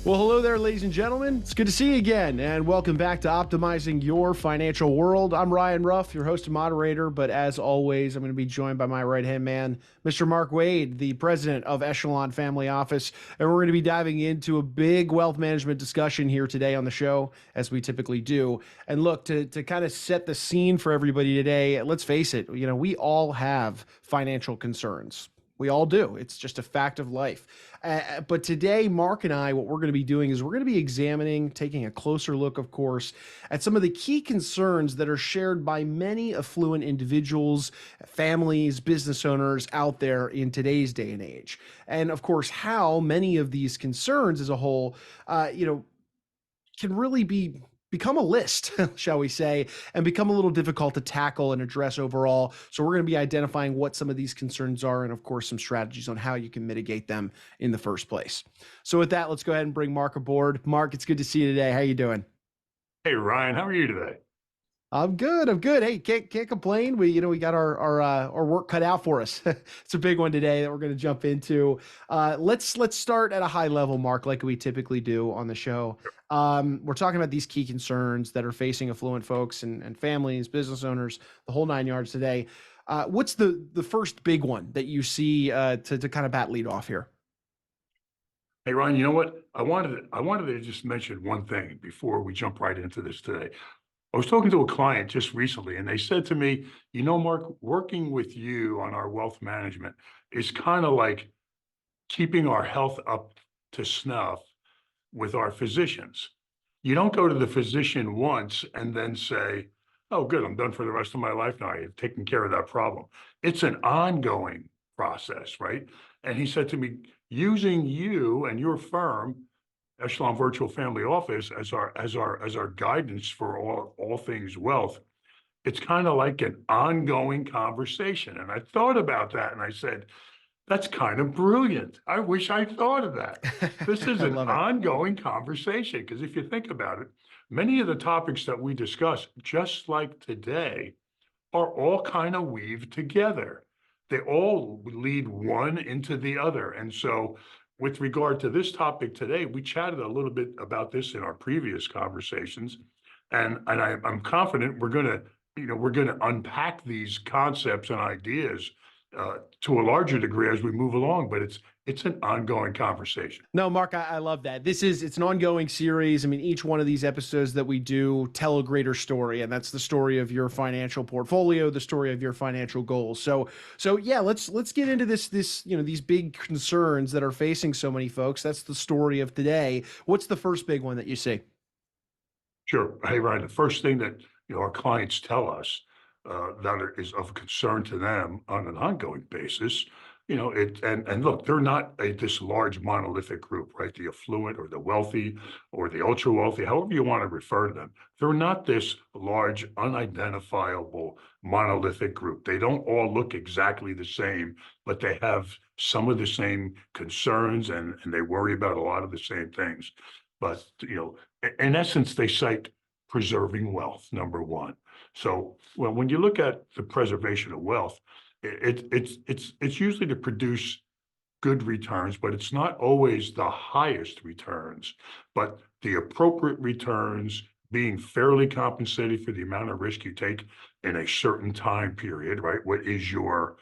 Well, hello there, ladies and gentlemen. It's good to see you again, and welcome back to Optimizing Your Financial World. I'm Ryan Ruff, your host and moderator, but as always, I'm going to be joined by my right-hand man, Mr. Mark Wade, the president of Echelon Family Office, and we're going to be diving into a big wealth management discussion here today on the show, as we typically do. And look, to kind of set the scene for everybody today, let's face it, we all have financial concerns. We all do. It's just a fact of life. But today, Mark and I, what we're going to be doing is we're going to be examining, taking a closer look, of course, at some of the key concerns that are shared by many affluent individuals, families, business owners out there in today's day and age. And of course, how many of these concerns as a whole, can really become a list, shall we say, and become a little difficult to tackle and address overall. So we're going to be identifying what some of these concerns are and, of course, some strategies on how you can mitigate them in the first place. So with that, let's go ahead and bring Mark aboard. Mark, it's good to see you today. How you doing? Hey, Ryan, how are you today? I'm good. I'm good. Hey, can't complain. We got our work cut out for us. It's a big one today that we're going to jump into. Let's start at a high level, Mark, like we typically do on the show. We're talking about these key concerns that are facing affluent folks and families, business owners, the whole nine yards today. What's the first big one that you see to kind of bat lead off here? Hey, Ryan, you know what? I wanted to just mention one thing before we jump right into this today. I was talking to a client just recently, and they said to me, Mark, working with you on our wealth management is kind of like keeping our health up to snuff with our physicians. You don't go to the physician once and then say, oh, good, I'm done for the rest of my life now. I've taken care of that problem. It's an ongoing process, right? And he said to me, using you and your firm, Echelon Virtual Family Office, as our guidance for all things wealth, it's kind of like an ongoing conversation. And I thought about that and I said, that's kind of brilliant. I wish I thought of that. This is I an love it. ongoing conversation because if you think about it, many of the topics that we discuss, just like today, are all kind of weaved together. They all lead one into the other. And so, with regard to this topic today, we chatted a little bit about this in our previous conversations, and I'm confident we're gonna unpack these concepts and ideas to a larger degree as we move along. But it's an ongoing conversation. No, Mark, I love that. It's an ongoing series. I mean, each one of these episodes that we do tell a greater story, and that's the story of your financial portfolio, the story of your financial goals. So yeah, let's get into this, these big concerns that are facing so many folks. That's the story of today. What's the first big one that you see? Sure. Hey, Ryan, the first thing that our clients tell us is of concern to them on an ongoing basis, and look, they're not this large monolithic group, right? The affluent or the wealthy or the ultra wealthy, however you want to refer to them, they're not this large, unidentifiable monolithic group. They don't all look exactly the same, but they have some of the same concerns and they worry about a lot of the same things. But in essence, they cite preserving wealth, number one. So when you look at the preservation of wealth, it's usually to produce good returns, but it's not always the highest returns, but the appropriate returns, being fairly compensated for the amount of risk you take in a certain time period, right? What is your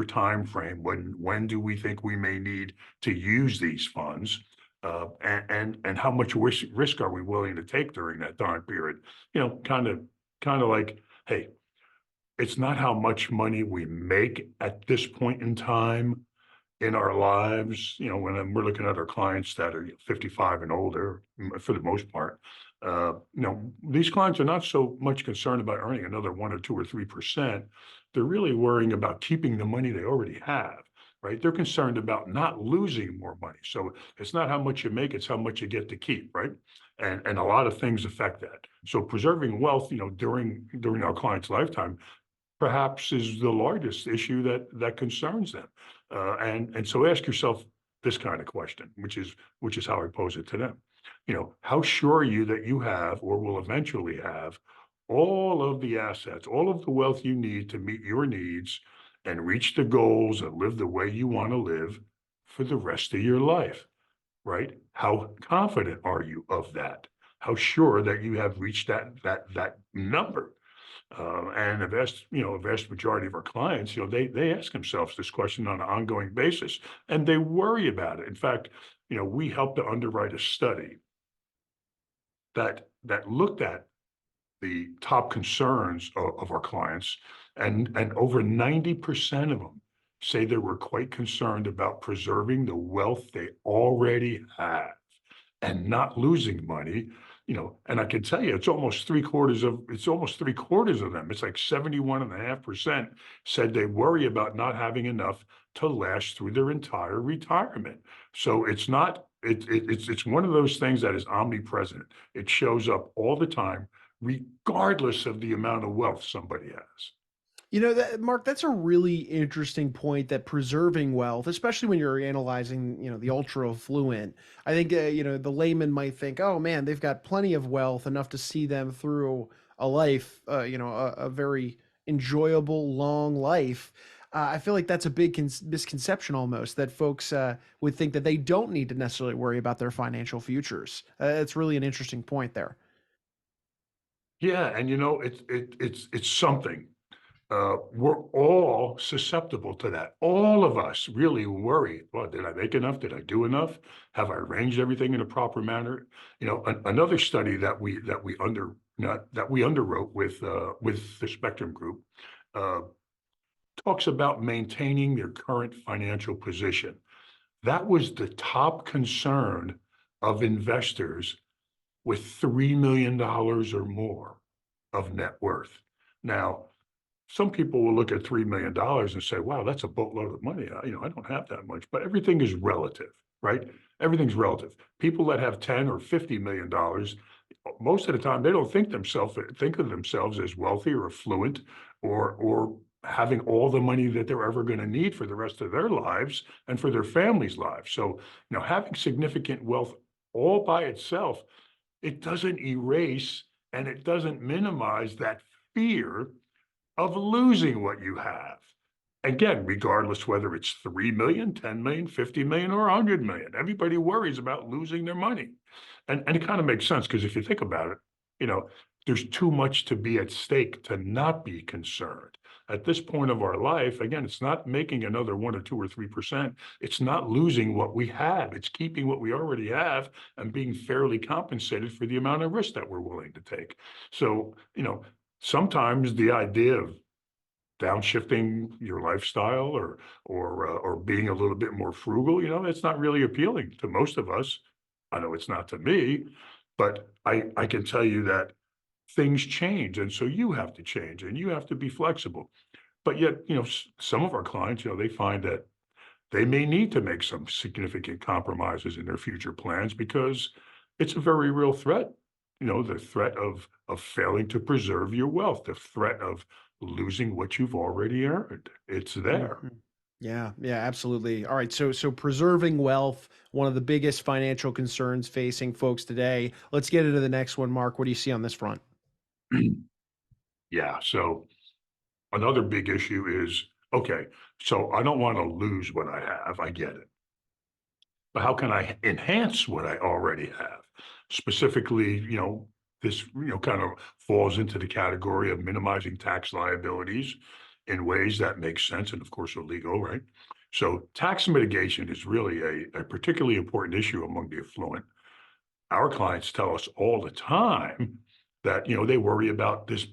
time frame? When do we think we may need to use these funds? And how much risk are we willing to take during that time period? Kind of like, hey, it's not how much money we make at this point in time in our lives. When we're looking at our clients that are 55 and older, for the most part, these clients are not so much concerned about earning another 1 or 2 or 3%. They're really worrying about keeping the money they already have. Right? They're concerned about not losing more money. So it's not how much you make, it's how much you get to keep, right? And a lot of things affect that. So preserving wealth, during our client's lifetime, perhaps is the largest issue that concerns them. And so ask yourself this kind of question, which is how I pose it to them. How sure are you that you have or will eventually have all of the assets, all of the wealth you need to meet your needs and reach the goals and live the way you want to live for the rest of your life? right? How confident are you of that? How sure that you have reached that number? And a vast majority of our clients, they ask themselves this question on an ongoing basis, and they worry about it. In fact, we helped to underwrite a study that looked at the top concerns of our clients, and over 90% of them say they were quite concerned about preserving the wealth they already have and not losing money. And I can tell you, it's almost three-quarters of them. It's like 71.5% said they worry about not having enough to last through their entire retirement. So it's one of those things that is omnipresent. It shows up all the time, regardless of the amount of wealth somebody has. Mark, that's a really interesting point that preserving wealth, especially when you're analyzing, the ultra affluent. I think, the layman might think, oh man, they've got plenty of wealth, enough to see them through a life, a very enjoyable, long life. I feel like that's a big misconception almost that folks would think that they don't need to necessarily worry about their financial futures. It's really an interesting point there. Yeah, and it's something. We're all susceptible to that. All of us really worry. Well, did I make enough? Did I do enough? Have I arranged everything in a proper manner? Another study that we underwrote with the Spectrum Group uh, talks about maintaining their current financial position. That was the top concern of investors with $3 million or more of net worth. Now, some people will look at $3 million and say, wow, that's a boatload of money. I don't have that much, but everything is relative, right? Everything's relative. People that have 10 or $50 million, most of the time they don't think of themselves as wealthy or affluent, or having all the money that they're ever going to need for the rest of their lives and for their families' lives. So, having significant wealth all by itself, it doesn't erase and it doesn't minimize that fear of losing what you have. Again, regardless whether it's 3 million, 10 million, 50 million, or 100 million, everybody worries about losing their money. And it kind of makes sense because if you think about it, you know, there's too much to be at stake to not be concerned. At this point of our life, again, it's not making another 1 or 2 or 3%. It's not losing what we have. It's keeping what we already have and being fairly compensated for the amount of risk that we're willing to take. So, sometimes the idea of downshifting your lifestyle, or being a little bit more frugal, it's not really appealing to most of us. I know it's not to me, but I can tell you that things change, and so you have to change, and you have to be flexible. But yet, some of our clients, they find that they may need to make some significant compromises in their future plans because it's a very real threat. The threat of failing to preserve your wealth, the threat of losing what you've already earned. It's there. Mhm. Yeah, yeah, absolutely. All right, so preserving wealth, one of the biggest financial concerns facing folks today. Let's get into the next one, Mark. What do you see on this front? Yeah. So another big issue is, okay, so I don't want to lose what I have. I get it. But how can I enhance what I already have? Specifically, this, kind of falls into the category of minimizing tax liabilities in ways that make sense and, of course, are legal, right? So tax mitigation is really a particularly important issue among the affluent. Our clients tell us all the time that, they worry about this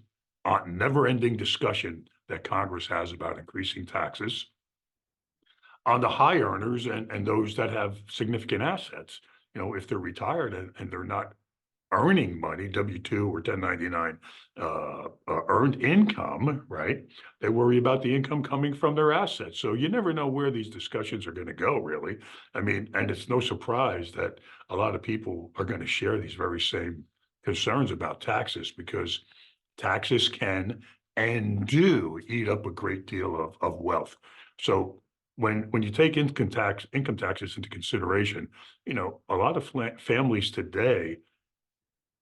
never-ending discussion that Congress has about increasing taxes on the high earners and those that have significant assets. If they're retired and they're not earning money, W-2 or 1099 earned income, right? They worry about the income coming from their assets. So you never know where these discussions are going to go, really. I mean, and it's no surprise that a lot of people are going to share these very same concerns about taxes, because taxes can and do eat up a great deal of wealth. So when you take income taxes into consideration, a lot of families today,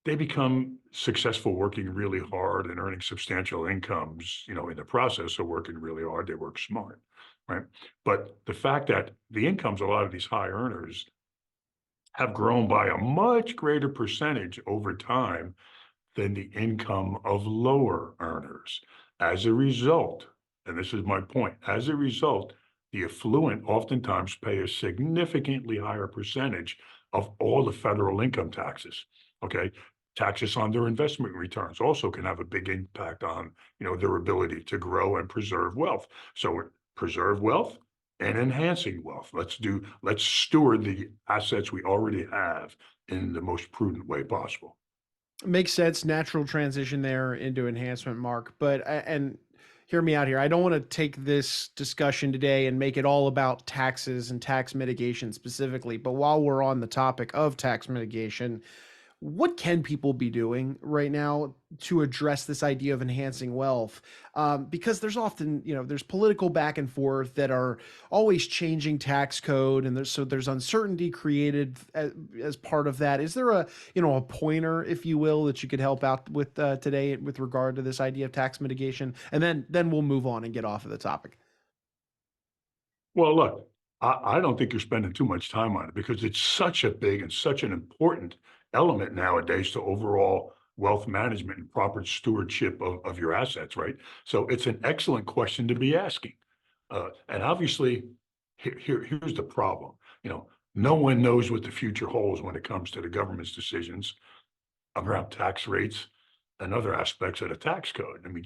they become successful working really hard and earning substantial incomes, in the process of working really hard. They work smart, right? But the fact that the incomes, a lot of these high earners, have grown by a much greater percentage over time than the income of lower earners. As a result, and this is my point, as a result, the affluent oftentimes pay a significantly higher percentage of all the federal income taxes. Okay. Taxes on their investment returns also can have a big impact on, their ability to grow and preserve wealth. So preserve wealth and enhancing wealth. Let's steward the assets we already have in the most prudent way possible. Makes sense. Natural transition there into enhancement, Mark. But and hear me out here. I don't want to take this discussion today and make it all about taxes and tax mitigation specifically. But while we're on the topic of tax mitigation, what can people be doing right now to address this idea of enhancing wealth? Because there's often, there's political back and forth that are always changing tax code, and there's uncertainty created as part of that. Is there a pointer, if you will, that you could help out with today with regard to this idea of tax mitigation? And then we'll move on and get off of the topic. Well, look, I don't think you're spending too much time on it because it's such a big and such an important element nowadays to overall wealth management and proper stewardship of your assets, right? So it's an excellent question to be asking. And obviously, here's the problem. No one knows what the future holds when it comes to the government's decisions around tax rates and other aspects of the tax code. I mean,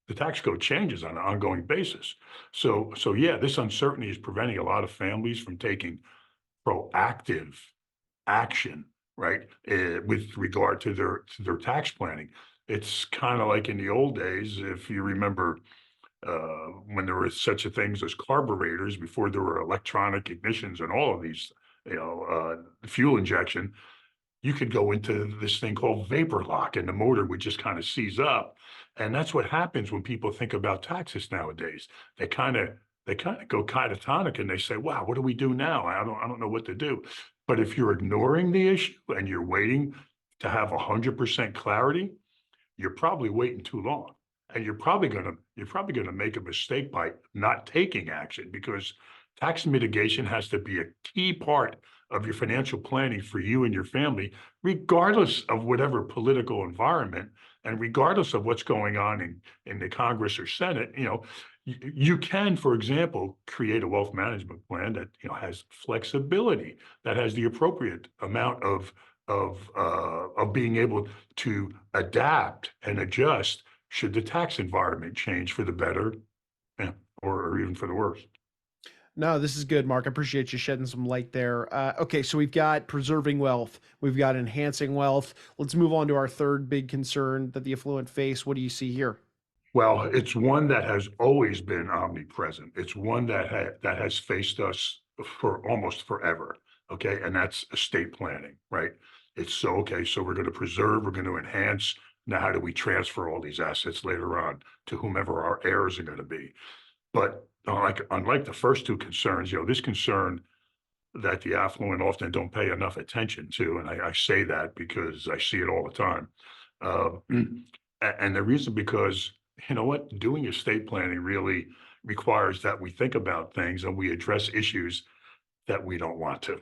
the tax code changes on an ongoing basis. So yeah, this uncertainty is preventing a lot of families from taking proactive action, right? With regard to their tax planning. It's kind of like in the old days, if you remember, when there was such a things as carburetors before there were electronic ignitions and all of these, fuel injection. You could go into this thing called vapor lock and the motor would just kind of seize up. And that's what happens when people think about taxes nowadays. They kind of they kind of go catatonic and they say, wow, what do we do now? I don't know what to do. But if you're ignoring the issue and you're waiting to have 100% clarity, you're probably waiting too long. And you're probably gonna make a mistake by not taking action because tax mitigation has to be a key part of your financial planning for you and your family, regardless of whatever political environment and regardless of what's going on in the Congress or Senate. You can, for example, create a wealth management plan that has flexibility, that has the appropriate amount of being able to adapt and adjust should the tax environment change for the better, eh, or even for the worse. No, this is good, Mark. I appreciate you shedding some light there. Okay, so we've got preserving wealth, we've got enhancing wealth. Let's move on to our third big concern that the affluent face. What do you see here? Well, it's one that has always been omnipresent. It's one that has faced us for almost forever. Okay, and that's estate planning, right? It's so okay. So we're going to preserve, we're going to enhance. Now, how do we transfer all these assets later on to whomever our heirs are going to be? But unlike the first two concerns, this concern that the affluent often don't pay enough attention to, and I say that because I see it all the time. Uh, and the reason because you know what, doing estate planning really requires that we think about things and we address issues that we don't want to.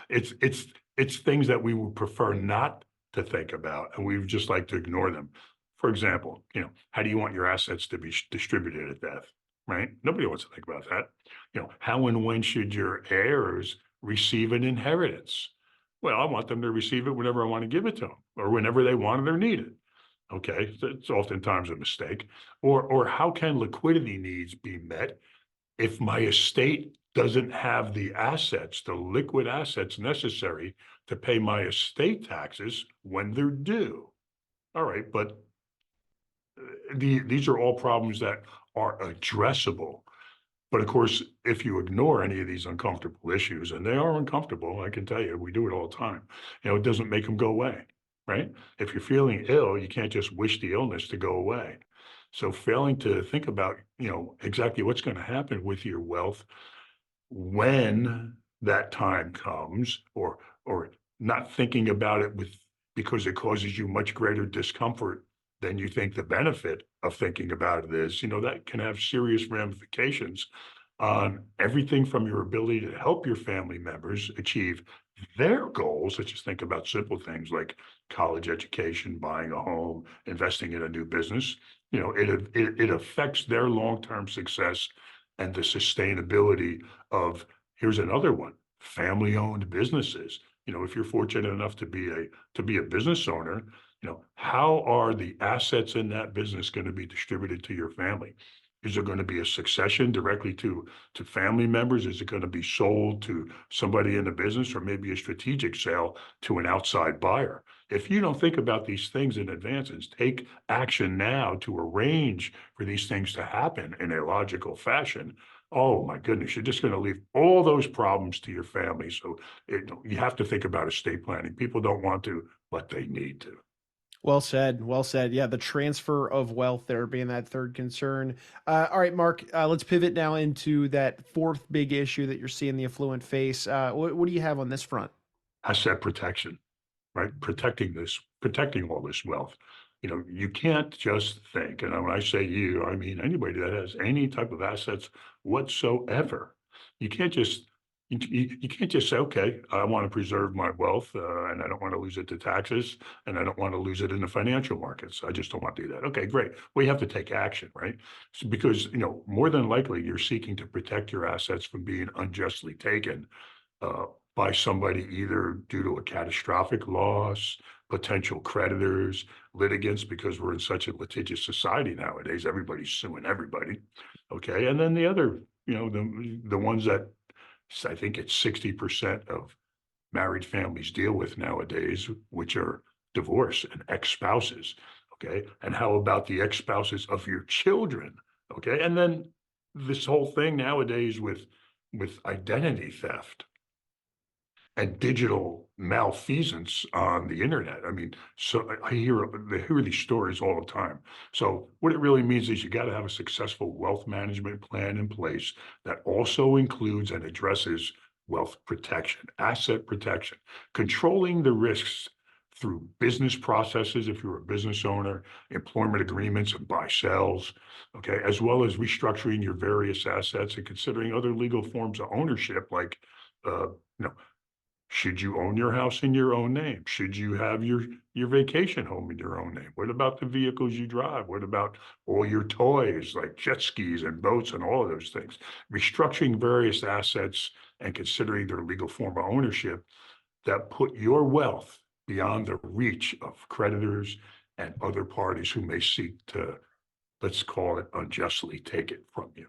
It's things that we would prefer not to think about, and we would just like to ignore them. For example, how do you want your assets to be distributed at death? Right? Nobody wants to think about that. How and when should your heirs receive an inheritance? Well, I want them to receive it whenever I want to give it to them, or whenever they want it or need it. Okay, so it's oftentimes a mistake. Or how can liquidity needs be met if my estate doesn't have the assets, the liquid assets necessary to pay my estate taxes when they're due? All right, but these are all problems that are addressable. But of course, if you ignore any of these uncomfortable issues, and they are uncomfortable, I can tell you, we do it all the time. It doesn't make them go away, right? If you're feeling ill, you can't just wish the illness to go away. So failing to think about, exactly what's going to happen with your wealth when that time comes, or not thinking about it because it causes you much greater discomfort than you think the benefit of thinking about it is, that can have serious ramifications on everything from your ability to help your family members achieve their goals, let's just think about simple things like college education, buying a home, investing in a new business. It affects their long-term success and the sustainability of, here's another one, family-owned businesses. If you're fortunate enough to be a business owner, how are the assets in that business going to be distributed to your family? Is there going to be a succession directly to family members? Is it going to be sold to somebody in the business, or maybe a strategic sale to an outside buyer? If you don't think about these things in advance and take action now to arrange for these things to happen in a logical fashion, oh my goodness, you're just going to leave all those problems to your family. So you have to think about estate planning. People don't want to, but they need to. Well said. Well said. Yeah, the transfer of wealth there being that third concern. All right, Mark, let's pivot now into that fourth big issue that you're seeing the affluent face. What do you have on this front? Asset protection, right? Protecting all this wealth. You can't just think, and when I say you, I mean anybody that has any type of assets whatsoever. You can't just you can't just say, okay, I want to preserve my wealth, and I don't want to lose it to taxes, and I don't want to lose it in the financial markets. I just don't want to do that. Okay, great. Well, you have to take action, right? Because more than likely you're seeking to protect your assets from being unjustly taken uh, by somebody, either due to a catastrophic loss, potential creditors, litigants, because we're in such a litigious society nowadays. Everybody's suing everybody. Okay. And then the other, the ones that I think it's 60% of married families deal with nowadays, which are divorce and ex-spouses. Okay. And how about the ex-spouses of your children? Okay. And then this whole thing nowadays with identity theft and digital malfeasance on the internet. I mean, so I hear these stories all the time. So what it really means is you got to have a successful wealth management plan in place that also includes and addresses wealth protection, asset protection, controlling the risks through business processes if you're a business owner, employment agreements and buy sells, okay, as well as restructuring your various assets and considering other legal forms of ownership like uh, you know, should you own your house in your own name? Should you have your vacation home in your own name? What about the vehicles you drive? What about all your toys like jet skis and boats and all of those things? Restructuring various assets and considering their legal form of ownership that put your wealth beyond the reach of creditors and other parties who may seek to, let's call it, unjustly take it from you.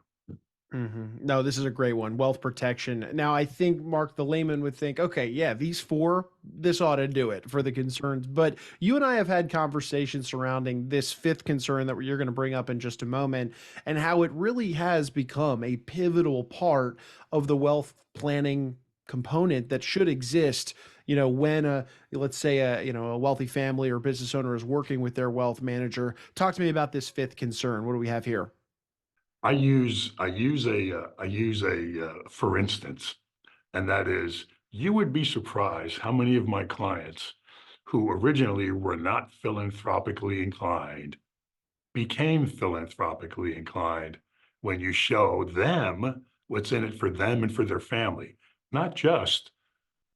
No, this is a great one. Wealth protection. Now, I think Mark, the layman would think, okay, yeah, these four, this ought to do it for the concerns. But you and I have had conversations surrounding this fifth concern that you're going to bring up in just a moment, and how it really has become a pivotal part of the wealth planning component that should exist. When let's say a wealthy family or business owner is working with their wealth manager. Talk to me about this fifth concern. What do we have here? I use a for instance, and that is, you would be surprised how many of my clients who originally were not philanthropically inclined became philanthropically inclined when you show them what's in it for them and for their family, not just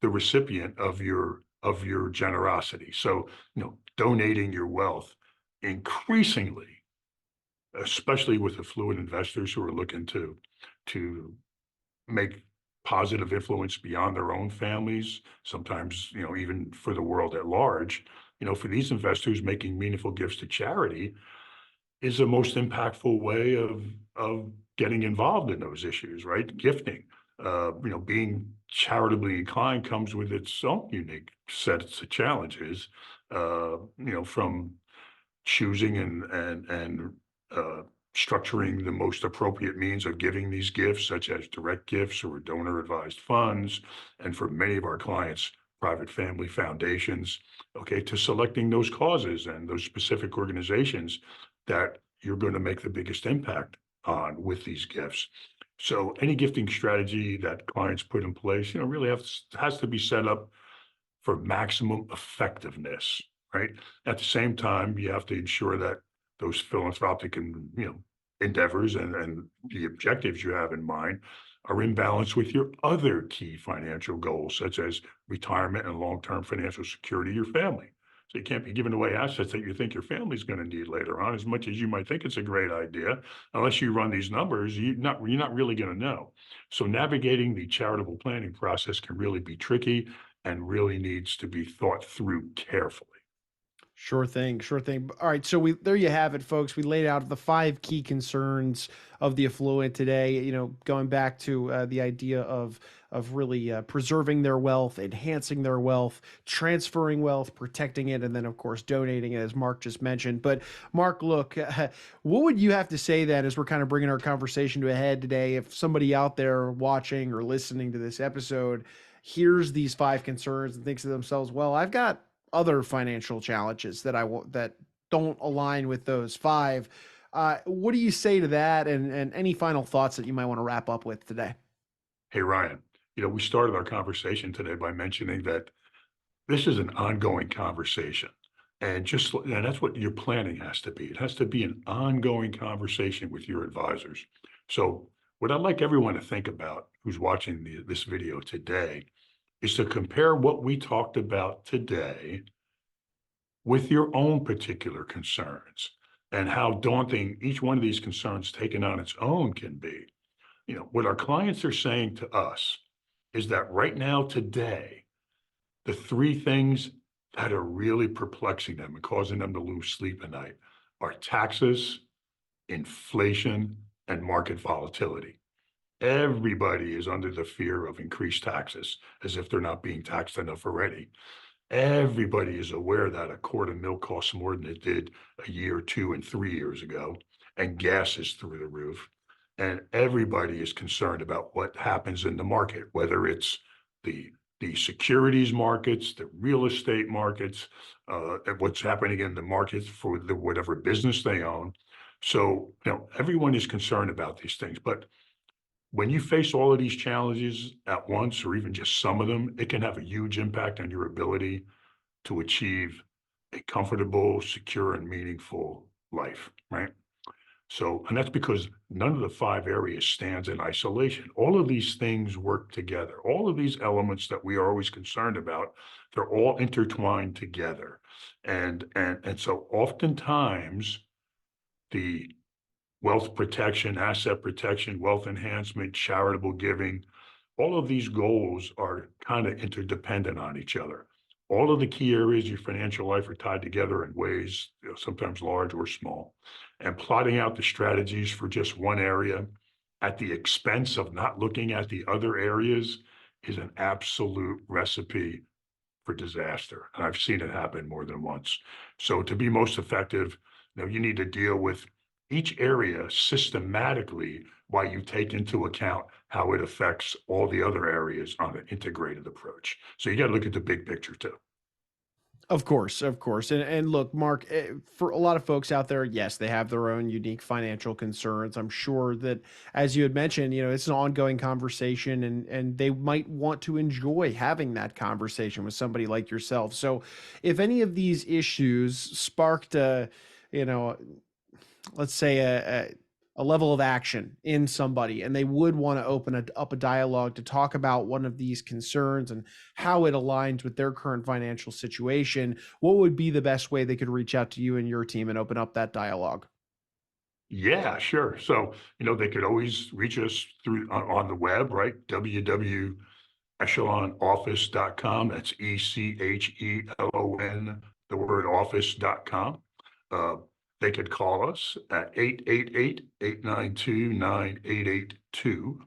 the recipient of your generosity. So, donating your wealth increasingly, especially with affluent investors who are looking to make positive influence beyond their own families, sometimes, even for the world at large. For these investors, making meaningful gifts to charity is the most impactful way of getting involved in those issues, right? Gifting, being charitably inclined comes with its own unique sets of challenges, from choosing and uh, structuring the most appropriate means of giving these gifts, such as direct gifts or donor advised funds, and for many of our clients, private family foundations, okay, to selecting those causes and those specific organizations that you're going to make the biggest impact on with these gifts. So any gifting strategy that clients put in place, really has to be set up for maximum effectiveness, right? At the same time, you have to ensure that those philanthropic and endeavors and the objectives you have in mind are in balance with your other key financial goals, such as retirement and long-term financial security of your family. So you can't be giving away assets that you think your family's going to need later on, as much as you might think it's a great idea. Unless you run these numbers, you're not really going to know. So navigating the charitable planning process can really be tricky and really needs to be thought through carefully. Sure thing, sure thing. All right, so we there you have it, folks. We laid out the five key concerns of the affluent today. Going back to the idea of really preserving their wealth, enhancing their wealth, transferring wealth, protecting it, and then of course donating it, as Mark just mentioned. But Mark, look, what would you have to say then, as we're kind of bringing our conversation to a head today, if somebody out there watching or listening to this episode hears these five concerns and thinks to themselves, "Well, I've got other financial challenges that I want that don't align with those five." What do you say to that? And any final thoughts that you might want to wrap up with today? Hey, Ryan, we started our conversation today by mentioning that this is an ongoing conversation. And that's what your planning has to be. It has to be an ongoing conversation with your advisors. So, what I'd like everyone to think about who's watching this video today is to compare what we talked about today with your own particular concerns and how daunting each one of these concerns taken on its own can be. What our clients are saying to us is that right now, today, the three things that are really perplexing them and causing them to lose sleep at night are taxes, inflation, and market volatility. Everybody is under the fear of increased taxes, as if they're not being taxed enough already. Everybody is aware that a quart of milk costs more than it did a year, 2, and 3 years ago, and gas is through the roof. And everybody is concerned about what happens in the market, whether it's the the securities markets, the real estate markets, and what's happening in the markets for the whatever business they own. So, everyone is concerned about these things. But when you face all of these challenges at once, or even just some of them, it can have a huge impact on your ability to achieve a comfortable, secure, and meaningful life, right? So, and that's because none of the five areas stands in isolation. All of these things work together. All of these elements that we are always concerned about, they're all intertwined together. And so oftentimes the wealth protection, asset protection, wealth enhancement, charitable giving, all of these goals are kind of interdependent on each other. All of the key areas of your financial life are tied together in ways, sometimes large or small. And plotting out the strategies for just one area at the expense of not looking at the other areas is an absolute recipe for disaster. And I've seen it happen more than once. So to be most effective, you need to deal with each area systematically while you take into account how it affects all the other areas on an integrated approach. So you got to look at the big picture too. Of course, of course. And look, Mark, for a lot of folks out there, yes, they have their own unique financial concerns. I'm sure that, as you had mentioned, it's an ongoing conversation, and they might want to enjoy having that conversation with somebody like yourself. So, if any of these issues sparked you know, let's say a level of action in somebody, and they would want to up a dialogue to talk about one of these concerns and how it aligns with their current financial situation, what would be the best way they could reach out to you and your team and open up that dialogue? Yeah, sure. So, they could always reach us through on the web, right? www.echelonoffice.com. That's ECHELON, the word office.com. Uh, they could call us at 888-892-9882.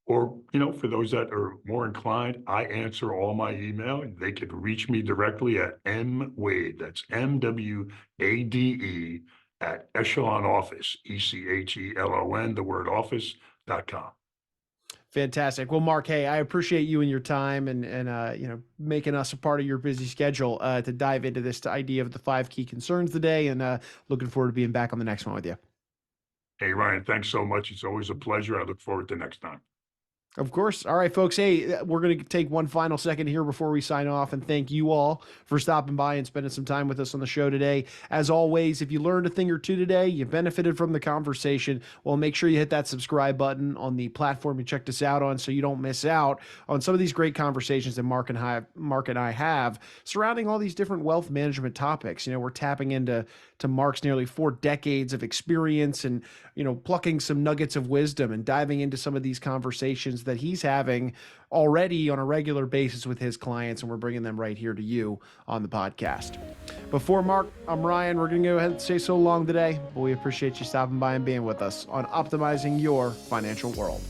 Or, for those that are more inclined, I answer all my email. They could reach me directly at mwade, that's MWADE, at Echelon Office, ECHELON, the word office.com. Fantastic. Well, Mark, hey, I appreciate you and your time, and making us a part of your busy schedule to dive into this idea of the five key concerns today, and looking forward to being back on the next one with you. Hey, Ryan, thanks so much. It's always a pleasure. I look forward to next time. Of course. All right, folks. Hey, we're going to take one final second here before we sign off and thank you all for stopping by and spending some time with us on the show today. As always, if you learned a thing or two today, you benefited from the conversation, well, make sure you hit that subscribe button on the platform you checked us out on so you don't miss out on some of these great conversations that Mark and I have surrounding all these different wealth management topics. We're tapping into Mark's nearly 4 decades of experience and, plucking some nuggets of wisdom and diving into some of these conversations that he's having already on a regular basis with his clients, and we're bringing them right here to you on the podcast. Before Mark, I'm Ryan. We're going to go ahead and say so long today, but we appreciate you stopping by and being with us on Optimizing Your Financial World.